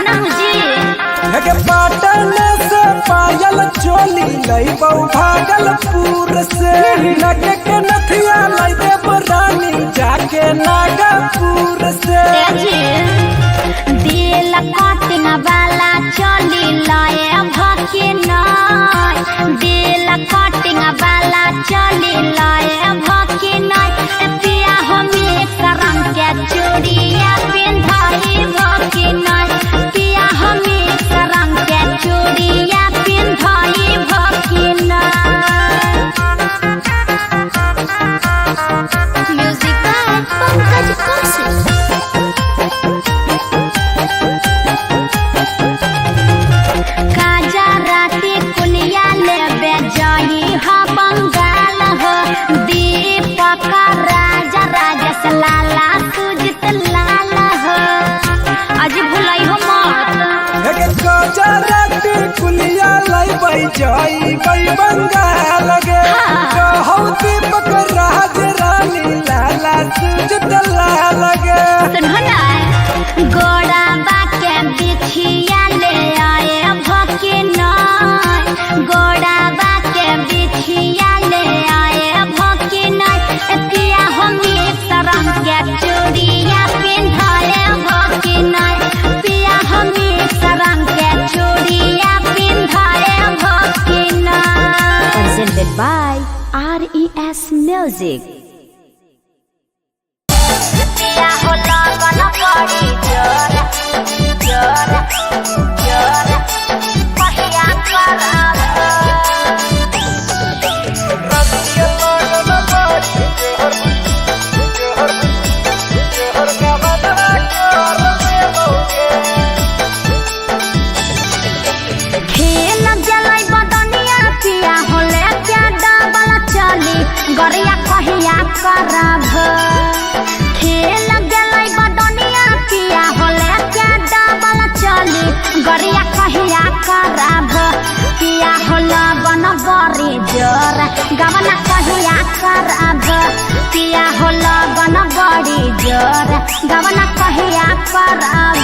जी पाटन से पायल चोली लई भागलपुर से लगे के नथिया लई देव रानी जाके नागपुर से दिल कटिंग वाला चोली लए भके नय दिल कटिंग वाला चोली लए भके नय पिया हमें रंग के चूड़िया पिंधाई भके नय पिया हमें रंग के चूड़िया पिंधाई भके नय म्यूजिक पंकज कौशिक लाला सुजित लाला हो आज भुलाई हो मत गजराती कुलिया लाई बई जाई बई बंगाल गे कहौ दीपक राज रानी लाला सुजित लाला गे सुनो ना गोड़ा बाके बिछिया ले आए भके नय गोड़ा बाके बिछिया ले आए भके नय पिया हमें रंग के चूड़िया पिंधाए भके नय पिया हमें रंग के चूड़िया पिंधाए भके नय presented by RES Music पिया हो लगन बड़ी जोर जोर जोर पहिया करब गरिया कहिया करब खेल गेलै बदनिया पिया होले क्या डबल चली गरिया कहिया करब पिया होला बन बड़ी जोर गवना कहिया करब पिया होला बन बड़ी जोर गवना कहिया करब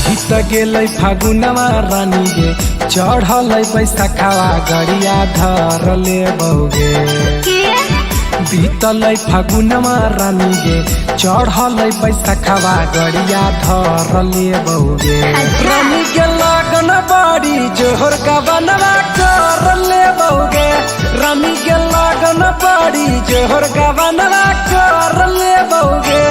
बीत गेलै फागुनवा रानी गे चढ़ल बैसाखावा गड़िया धर ले बौगे बीतल फागुनवा रानी गे चढ़ल बैसाखावा गड़िया धर ले बौगे रानी के लगन बड़ी जोहर का बनवा कर ले बौगे रानी के लगन बड़ी जोहर का बनवा कर ले बौगे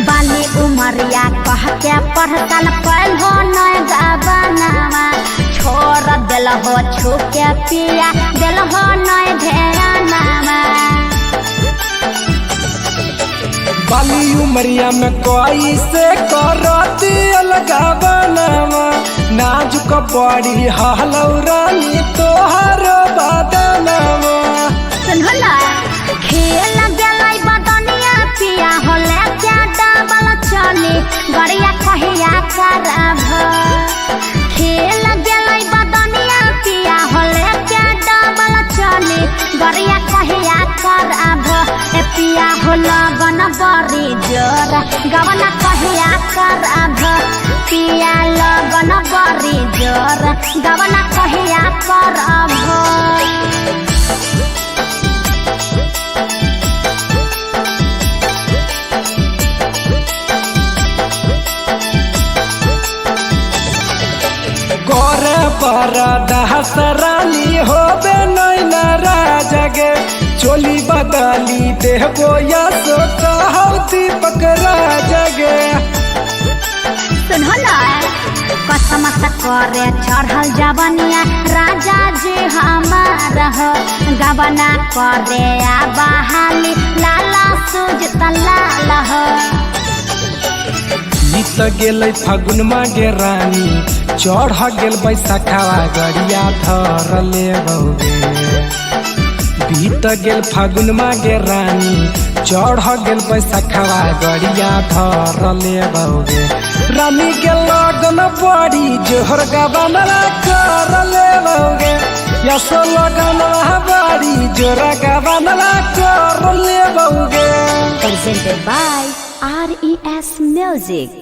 बाली उमरिया कह के पढ़तल पढ़ो नय गबनावा छोड़ दिल हो छुके पिया दिल हो नय ध्यानावा बाली उमरिया में कोई से करती अलगावनावा नाजुक बड़ी हलौरानी तोहर बदनावा सुनला खेल गेलै बदनिया पिया होले क्या डबल चली गरिया कहिया करब खेल गेलै बदनिया पिया होले क्या डबल चली गरिया कहिया करब पिया होला बन बड़ी जोर गवना कहिया करब पिया लगन बड़ी जोर गवना कहिया करब गोरे पर दहसरानी होबे नैना राजगे चोली बदली देहबो या सो कहौ दीपक राजगे सुनला कसम से करे चढ़ल जवनिया राजा जी हमार हो गवना करे आ बहाली लाला सुजित लाल हो बीत गेलै फागुन मागे रानी चढ़ गेल बैसाखावा गड़िया धर ले बौगे बीत गेल फागुन मागे रानी चढ़ गेल बैसखवा गड़िया धर ले बउगे रानी के लगन बड़ी जोहर गबनवा कर ले बउगे यसो लगन बड़ी जोर गबनवा कर ले बउगे। Presented by RES Music.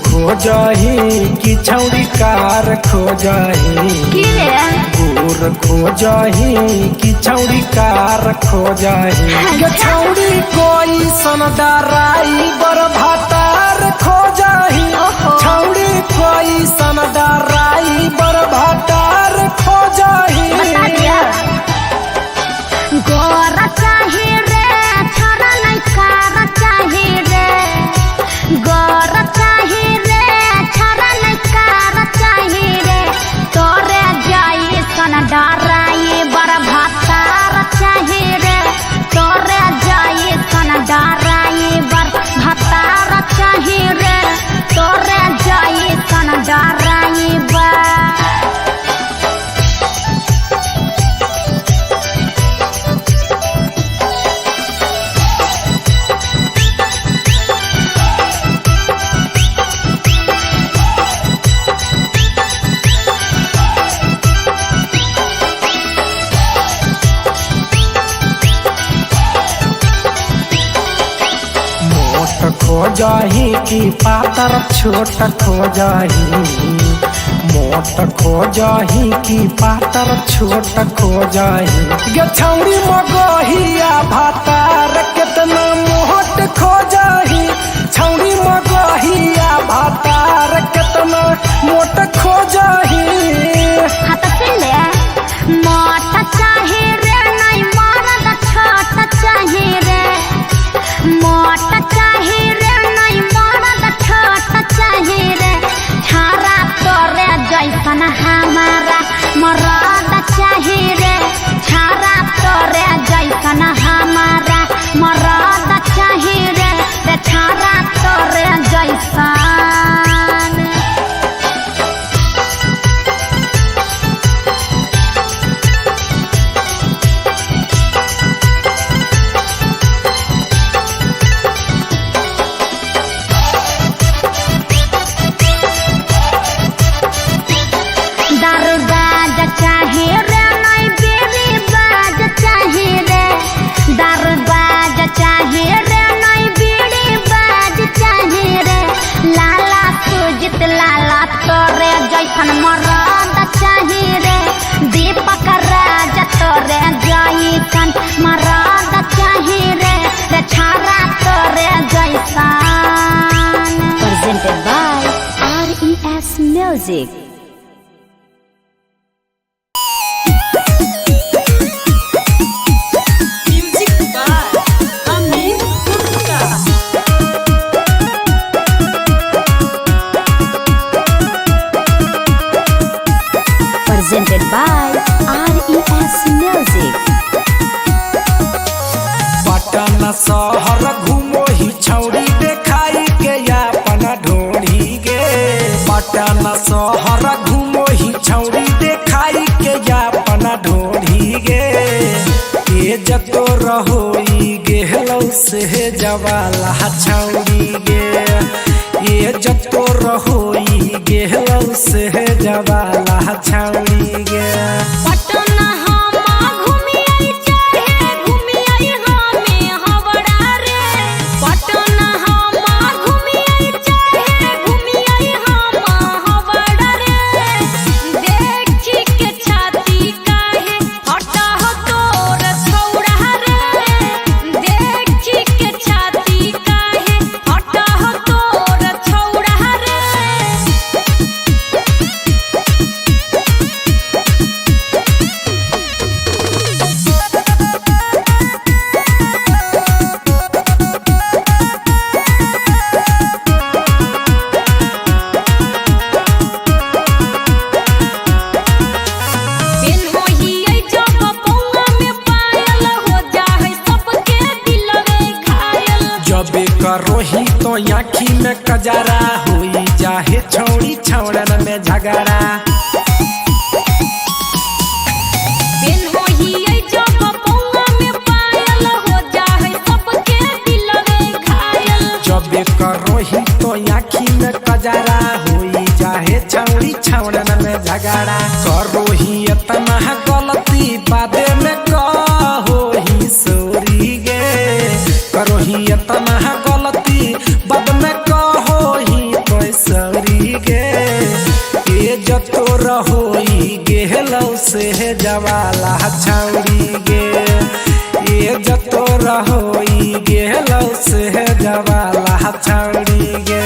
खोजही कि छौड़ी कार खोजही गोर खोजही कि छौड़ी कार खोजही गे छौड़ी कोई सनदाराई बर भातार खोजही छौड़ी कोई सनदाराई बर भातार खोजही। गोर चाही रे छोरा नहीं कार चाही रे गोर चाही रे छोरा नहीं कार चाही रे तोरे जाई सन डराई बर भातार चाही रे तोरे जाई सन डराई बर भातार चाही रे तोरे जाई सन डराई बर। खोजही कि पातर छोट खोजही मोट खोजही कि पातर छोट खोजही गे छौड़ी मगहिया भातार केतना मोट खोजही छौड़ी मगहिया भातार केतना मोट खोजही। हाथ ले मोट चाही रे नहीं मरद छोट चाही रे मोट चाही रे नहीं मरद छोट चाही रे छारा तोरे जैसन हमारा मरद चाही रे छारा तोरे जैसन हमारा मरद चाही रे छारा तोरे जैसन। चाही रे नहीं बीड़ी बाज चाही रे दरबाज चाही रे नहीं बीड़ी बाज चाही रे लाला सुजित लाला तोरे जैसन मरद चाही रे दीपक राज तोरे जैसन मरद चाही रे छारा तोरे जैसन। Presented by RES Music. Presented by RES Music. Patna शहर घूमो ही छौड़ी देखाई के अपना ढोड़ी गे पटना शहर घूमो ही छौड़ी देखाई के अपना ढोड़ी गे ये जतो रहोई गेहलौ से जवाला छौड़ी गे ये जतो रहोई गेहलौ से जवाला छौड़ी गे। पटना हम घूमी आई चाहे घूमी आई हमें हवड़ा रे पटना हम घूमी आई चाहे घूमी आई हम हवड़ा रे देखी के छाती काहे हटा हो तोर छौड़ा रे देखी के छाती काहे हटा हो तोर छौड़ा रे। कजरा हुई चाहे छौड़ी छौड़न में झगड़ा। जब करोही तो आँखी में कजरा हुई चाहे छौड़ी छौड़न में झगड़ा। करोही इतना गलती बादे में कहोही सॉरी गे। करोही इतना गलती बाद में कहोही तो सॉरी गे। ये जतो रहोई गेहलौ से जवाला छौड़ी गे। ये जतो रहोई गेहलौ से जवाला छौड़ी गे।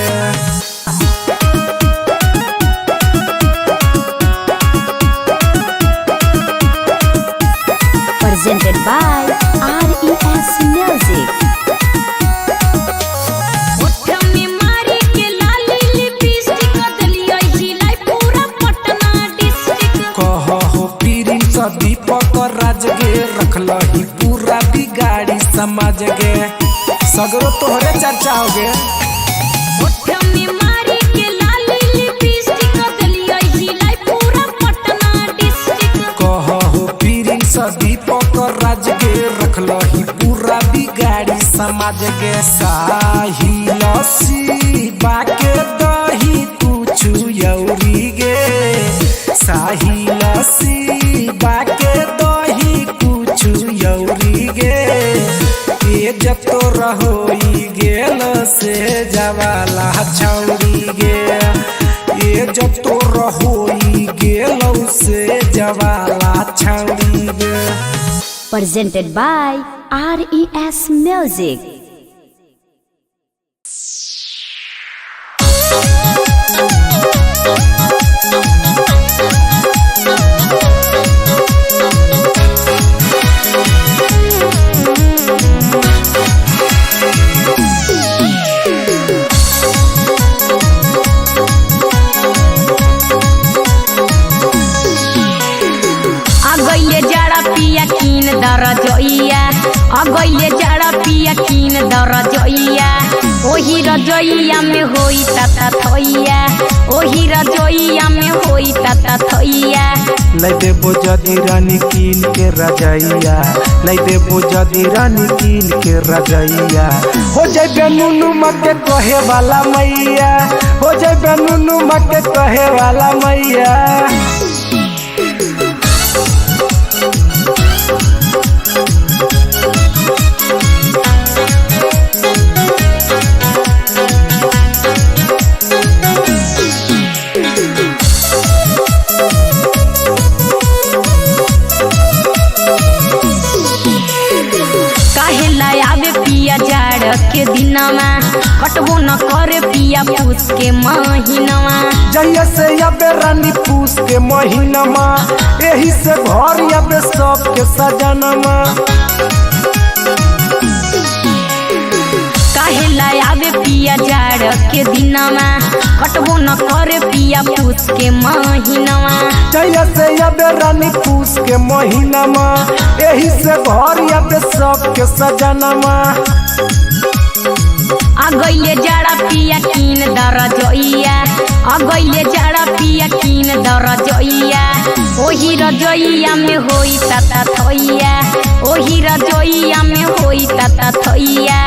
Presented by RES Music. दीपक राज गे रखलही पूरा बिगाड़ी समाज गे। सगरो तोहरे चर्चा हो गे। कहो प्रिंस दीपक राज गे रखलही पूरा बिगाड़ी समाज गे। साहिल शिवा के दही कुछु यौरी गे। साहिल शिवा के दही कुछु यौरी गे। ये जतो रहोई गेल से जवाला छौड़ी गे। ये जतो रहोई गेल से जवाला छौड़ी गे। Presented by RES Music. अगैले जाड़ा पिया कीन दर जोइया। ओही रजोइया में होई ताता थैया। ओही रजोइया में होई ताता थैया। लै देबो जदी रानी कीन के रजैया। लै देबो जदी रानी कीन के रजैया। हो जाए नुनु मके कहे वाला मैया। हो जाए नुनु मके कहे वाला मैया। के दिनमा कटबो न करे पिया पूस के महीनमा। जहिया से अबे रानी पूस के महीनमा। यही से घर अबे सबके सजनमा। काहे लायाबे पिया जाड़ के दिनमा कटबो न करे पिया पूस के महीनमा। जहिया से अबे रानी पूस के महीनमा। यही से घर अबे सबके सजनमा। अगैले जाड़ा पिया कीन दर जोइया। अगैले जाड़ा पिया कीन दर जोइया। ओही रजोइया में होई ताता थैया। ओही रजोइया में होई ताता थैया।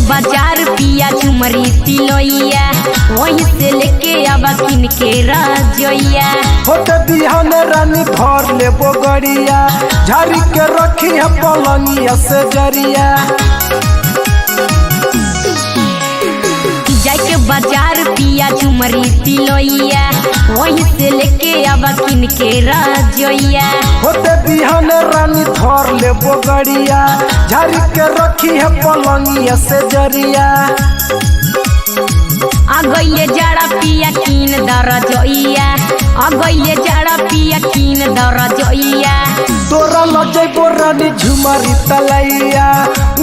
बाजार पिया झुमरी तिलोइया। वहीं से लेके आवा किन के रजोइया। होते बिहान रानी घर लेबो गड़िया। झाड़ी के रखी है पलंगिया से जरिया। जाके बाजार पिया झुमरी तिलोइया। वहीं से लेके आवा किन के रजोइया। होते बिहान रानी घर लेबो गड़िया। झाड़ी के रखी है पलंगिया से जरिया। अगैले जाड़ा पिया कीन दर जोइया। अगैले जाड़ा पिया कीन दर जोइया। तोरा जइबो रानी झुमरी तलैया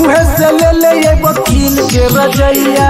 उहे से ले ले वकील के रजैया।